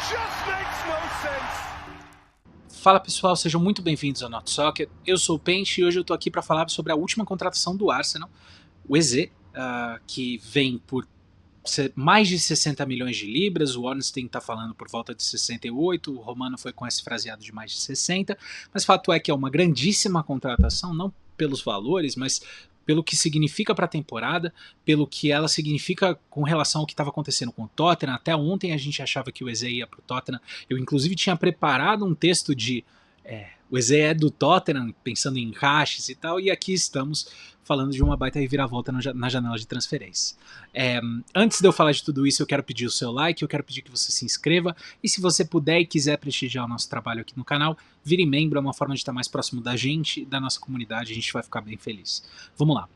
just makes no sense. Fala pessoal, sejam muito bem-vindos ao Not Soccer. Eu sou o Pente e hoje eu tô aqui para falar sobre a última contratação do Arsenal, o Eze, que vem por mais de 60 milhões de libras. O Ornstein está falando por volta de 68, o Romano foi com esse fraseado de mais de 60, mas fato é que é uma grandíssima contratação, não pelos valores, mas pelo que significa para a temporada, pelo que ela significa com relação ao que estava acontecendo com o Tottenham. Até ontem a gente achava que o Eze ia para o Tottenham. Eu inclusive tinha preparado um texto de o Eze é do Tottenham, pensando em encaixes e tal, e aqui estamos falando de uma baita reviravolta na janela de transferências. Antes de eu falar de tudo isso, eu quero pedir o seu like, eu quero pedir que você se inscreva, e se você puder e quiser prestigiar o nosso trabalho aqui no canal, vire membro, é uma forma de estar mais próximo da gente, da nossa comunidade, a gente vai ficar bem feliz. Vamos lá.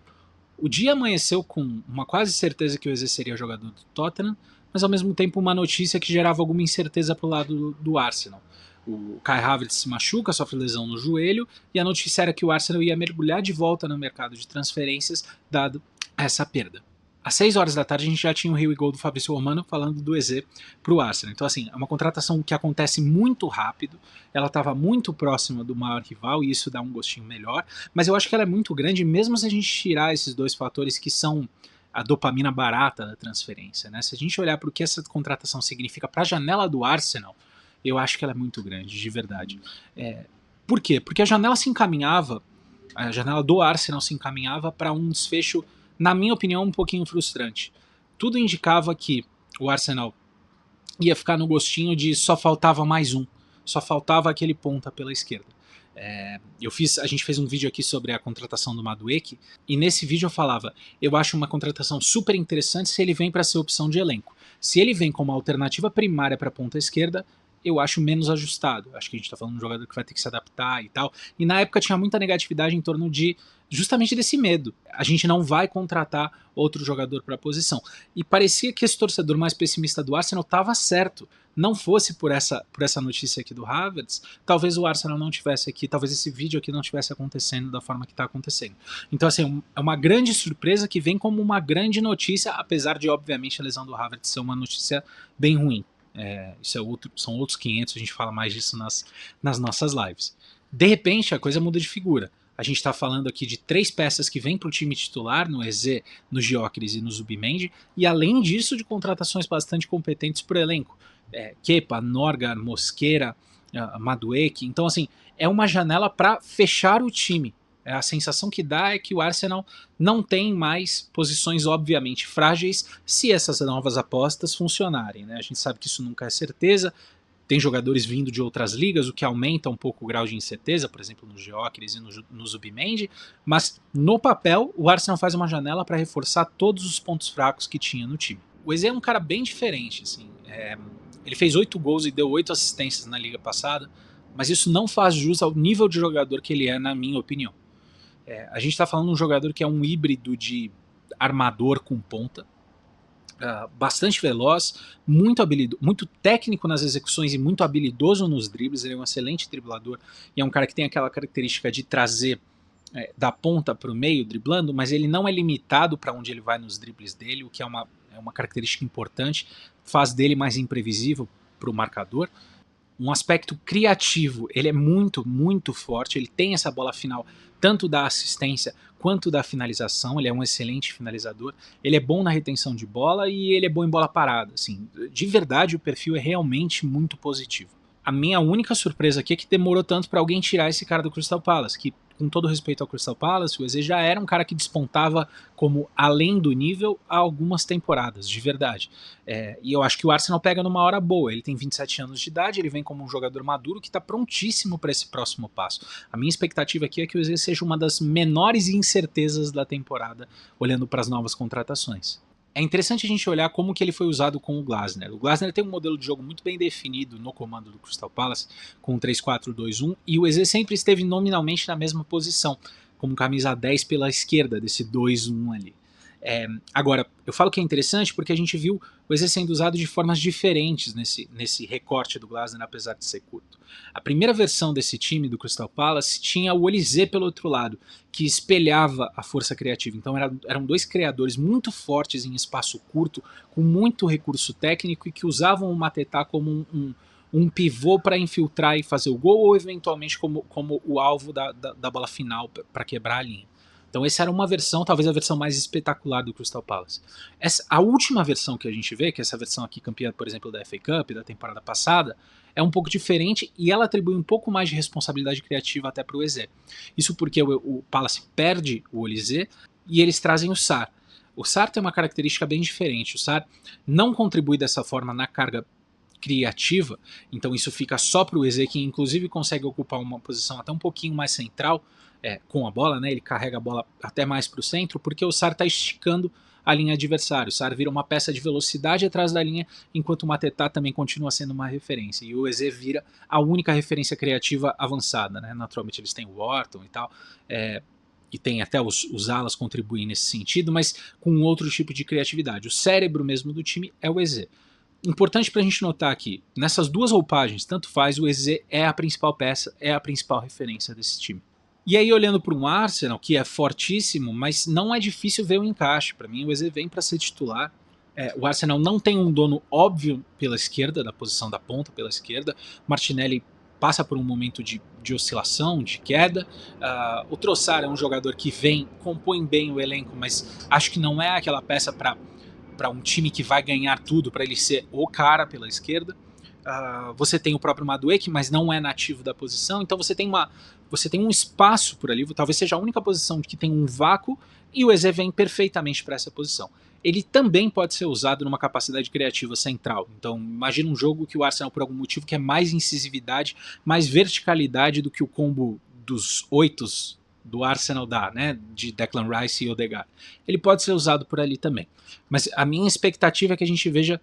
O dia amanheceu com uma quase certeza que o Eze seria jogador do Tottenham, mas ao mesmo tempo uma notícia que gerava alguma incerteza pro lado do Arsenal. O Kai Havertz se machuca, sofre lesão no joelho, e a notícia era que o Arsenal ia mergulhar de volta no mercado de transferências, dado essa perda. Às 6 horas da tarde a gente já tinha o Here We Go do Fabrício Romano falando do Eze para o Arsenal. Então assim, é uma contratação que acontece muito rápido, ela estava muito próxima do maior rival e isso dá um gostinho melhor, mas eu acho que ela é muito grande, mesmo se a gente tirar esses dois fatores que são a dopamina barata da transferência, né? Se a gente olhar para o que essa contratação significa para a janela do Arsenal, eu acho que ela é muito grande, de verdade. Por quê? Porque a janela do Arsenal se encaminhava para um desfecho, na minha opinião, um pouquinho frustrante. Tudo indicava que o Arsenal ia ficar no gostinho de só faltava mais um, só faltava aquele ponta pela esquerda. A gente fez um vídeo aqui sobre a contratação do Madueke, e nesse vídeo eu falava, eu acho uma contratação super interessante se ele vem para ser opção de elenco. Se ele vem como alternativa primária para a ponta esquerda, eu acho menos ajustado. Acho que a gente tá falando de um jogador que vai ter que se adaptar e tal. E na época tinha muita negatividade em torno de justamente desse medo. A gente não vai contratar outro jogador para a posição. E parecia que esse torcedor mais pessimista do Arsenal estava certo. Não fosse por essa notícia aqui do Havertz, talvez o Arsenal não tivesse aqui, talvez esse vídeo aqui não tivesse acontecendo da forma que está acontecendo. Então assim, é uma grande surpresa que vem como uma grande notícia, apesar de obviamente a lesão do Havertz ser uma notícia bem ruim. São outros 500, a gente fala mais disso nas nossas lives. De repente a coisa muda de figura. A gente está falando aqui de 3 peças que vêm para o time titular, no Eze, no Gyökeres e no Zubimendi, e além disso de contratações bastante competentes para o elenco. Kepa, Norgard, Mosquera, Madueke. Então assim, é uma janela para fechar o time. A sensação que dá é que o Arsenal não tem mais posições obviamente frágeis se essas novas apostas funcionarem, né? A gente sabe que isso nunca é certeza, tem jogadores vindo de outras ligas, o que aumenta um pouco o grau de incerteza, por exemplo no Gyökeres e no Zubimendi, mas no papel o Arsenal faz uma janela para reforçar todos os pontos fracos que tinha no time. O Eze é um cara bem diferente, assim, ele fez 8 gols e deu 8 assistências na liga passada, mas isso não faz jus ao nível de jogador que ele é, na minha opinião. A gente está falando de um jogador que é um híbrido de armador com ponta, bastante veloz, muito técnico nas execuções e muito habilidoso nos dribles. Ele é um excelente driblador e é um cara que tem aquela característica de trazer da ponta para o meio driblando, mas ele não é limitado para onde ele vai nos dribles dele, o que é uma característica importante, faz dele mais imprevisível para o marcador. Um aspecto criativo, ele é muito, muito forte, ele tem essa bola final, tanto da assistência quanto da finalização, ele é um excelente finalizador, ele é bom na retenção de bola e ele é bom em bola parada, assim, de verdade o perfil é realmente muito positivo. A minha única surpresa aqui é que demorou tanto para alguém tirar esse cara do Crystal Palace, que com todo respeito ao Crystal Palace, o Eze já era um cara que despontava como além do nível há algumas temporadas, de verdade. E eu acho que o Arsenal pega numa hora boa, ele tem 27 anos de idade, ele vem como um jogador maduro que está prontíssimo para esse próximo passo. A minha expectativa aqui é que o Eze seja uma das menores incertezas da temporada, olhando para as novas contratações. É interessante a gente olhar como que ele foi usado com o Glasner. O Glasner tem um modelo de jogo muito bem definido no comando do Crystal Palace, com um 3-4-2-1, e o Eze sempre esteve nominalmente na mesma posição, como camisa 10 pela esquerda desse 2-1 ali. Agora, eu falo que é interessante porque a gente viu o EZ sendo usado de formas diferentes nesse recorte do Glasner, apesar de ser curto. A primeira versão desse time do Crystal Palace tinha o Olise pelo outro lado, que espelhava a força criativa. Então eram dois criadores muito fortes em espaço curto, com muito recurso técnico e que usavam o Mateta como um pivô para infiltrar e fazer o gol, ou eventualmente como o alvo da bola final para quebrar a linha. Então essa era uma versão, talvez a versão mais espetacular do Crystal Palace. A última versão que a gente vê, que é essa versão aqui campeã, por exemplo, da FA Cup, da temporada passada, é um pouco diferente e ela atribui um pouco mais de responsabilidade criativa até para o EZ. Isso porque o Palace perde o Olise e eles trazem o Sarr. O Sarr tem uma característica bem diferente. O Sarr não contribui dessa forma na carga criativa, então isso fica só para o EZ, que inclusive consegue ocupar uma posição até um pouquinho mais central, com a bola, né? Ele carrega a bola até mais para o centro, porque o Sarr está esticando a linha adversária. O Sarr vira uma peça de velocidade atrás da linha, enquanto o Mateta também continua sendo uma referência. E o EZ vira a única referência criativa avançada, né? Naturalmente eles têm o Wharton e tal, e tem até os alas contribuem nesse sentido, mas com outro tipo de criatividade. O cérebro mesmo do time é o EZ. Importante para a gente notar aqui, nessas duas roupagens, tanto faz, o EZ é a principal peça, é a principal referência desse time. E aí, olhando para um Arsenal, que é fortíssimo, mas não é difícil ver o encaixe. Para mim, o EZ vem para ser titular. O Arsenal não tem um dono óbvio pela esquerda, da posição da ponta pela esquerda. Martinelli passa por um momento de oscilação, de queda. O Trossard é um jogador que compõe bem o elenco, mas acho que não é aquela peça para um time que vai ganhar tudo, para ele ser o cara pela esquerda. Você tem o próprio Madueke, mas não é nativo da posição, então você tem um espaço por ali, talvez seja a única posição que tem um vácuo, e o EZ vem perfeitamente para essa posição. Ele também pode ser usado numa capacidade criativa central, então imagina um jogo que o Arsenal, por algum motivo, quer mais incisividade, mais verticalidade do que o combo dos 8 do Arsenal dá, né, de Declan Rice e Odegaard. Ele pode ser usado por ali também, mas a minha expectativa é que a gente veja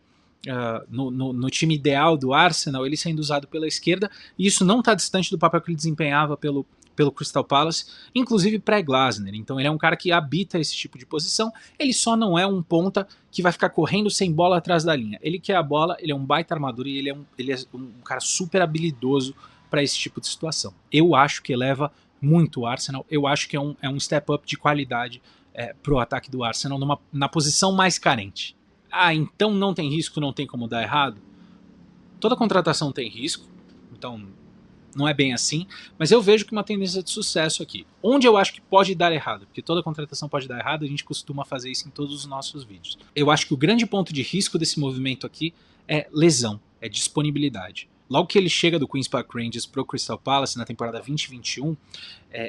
no time ideal do Arsenal, ele sendo usado pela esquerda, e isso não está distante do papel que ele desempenhava pelo Crystal Palace, inclusive pré-Glasner. Então ele é um cara que habita esse tipo de posição, ele só não é um ponta que vai ficar correndo sem bola atrás da linha. Ele quer a bola, ele é um baita armador e ele é um cara super habilidoso para esse tipo de situação. Eu acho que eleva muito o Arsenal, eu acho que é um step up de qualidade pro ataque do Arsenal na posição mais carente. Então não tem risco, não tem como dar errado? Toda contratação tem risco, então não é bem assim, mas eu vejo que uma tendência de sucesso aqui. Onde eu acho que pode dar errado, porque toda contratação pode dar errado, a gente costuma fazer isso em todos os nossos vídeos. Eu acho que o grande ponto de risco desse movimento aqui é lesão, é disponibilidade. Logo que ele chega do Queen's Park Rangers pro Crystal Palace na temporada 2021,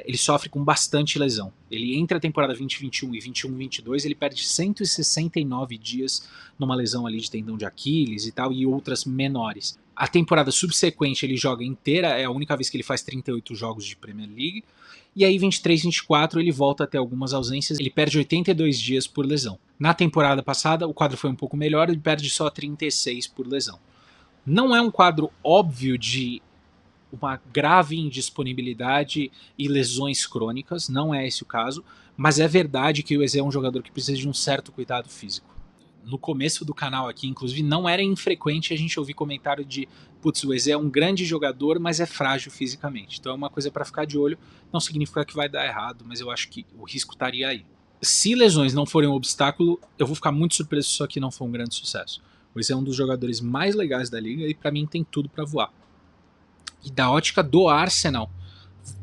ele sofre com bastante lesão. Ele entra a temporada 2021 e 21-22, ele perde 169 dias numa lesão ali de tendão de Aquiles e tal, e outras menores. A temporada subsequente ele joga inteira, é a única vez que ele faz 38 jogos de Premier League, e aí 23-24 ele volta a ter algumas ausências, ele perde 82 dias por lesão. Na temporada passada o quadro foi um pouco melhor, ele perde só 36 por lesão. Não é um quadro óbvio de uma grave indisponibilidade e lesões crônicas, não é esse o caso, mas é verdade que o EZ é um jogador que precisa de um certo cuidado físico. No começo do canal aqui, inclusive, não era infrequente a gente ouvir comentário de putz, o EZ é um grande jogador, mas é frágil fisicamente. Então é uma coisa para ficar de olho, não significa que vai dar errado, mas eu acho que o risco estaria aí. Se lesões não forem um obstáculo, eu vou ficar muito surpreso se isso aqui não for um grande sucesso. O EZ é um dos jogadores mais legais da liga e para mim tem tudo para voar. E da ótica do Arsenal,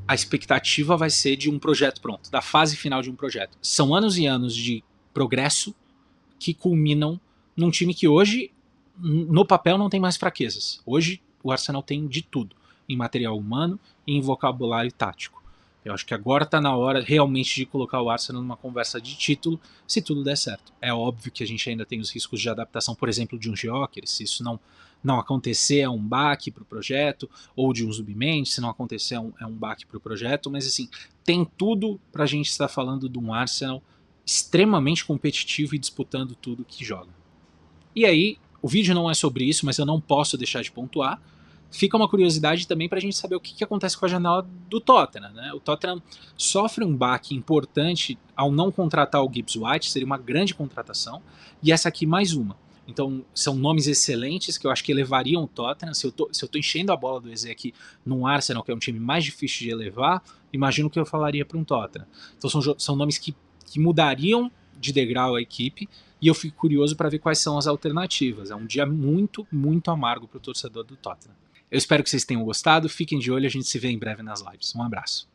a expectativa vai ser de um projeto pronto, da fase final de um projeto. São anos e anos de progresso que culminam num time que hoje, no papel, não tem mais fraquezas. Hoje o Arsenal tem de tudo, em material humano e em vocabulário tático. Eu acho que agora está na hora realmente de colocar o Arsenal numa conversa de título, se tudo der certo. É óbvio que a gente ainda tem os riscos de adaptação, por exemplo, de um Gyökeres, se isso não acontecer é um baque para o projeto, ou de um Zubimendi, se não acontecer é um baque para o projeto, mas assim, tem tudo para a gente estar falando de um Arsenal extremamente competitivo e disputando tudo que joga. E aí, o vídeo não é sobre isso, mas eu não posso deixar de pontuar, fica uma curiosidade também para a gente saber o que acontece com a janela do Tottenham, né? O Tottenham sofre um baque importante ao não contratar o Gibbs White, seria uma grande contratação, e essa aqui mais uma. Então são nomes excelentes que eu acho que elevariam o Tottenham. Se eu tô enchendo a bola do EZ aqui num Arsenal, que é um time mais difícil de elevar, imagino que eu falaria para um Tottenham. Então são nomes que mudariam de degrau a equipe, e eu fico curioso para ver quais são as alternativas. É um dia muito, muito amargo para o torcedor do Tottenham. Eu espero que vocês tenham gostado, fiquem de olho, a gente se vê em breve nas lives. Um abraço.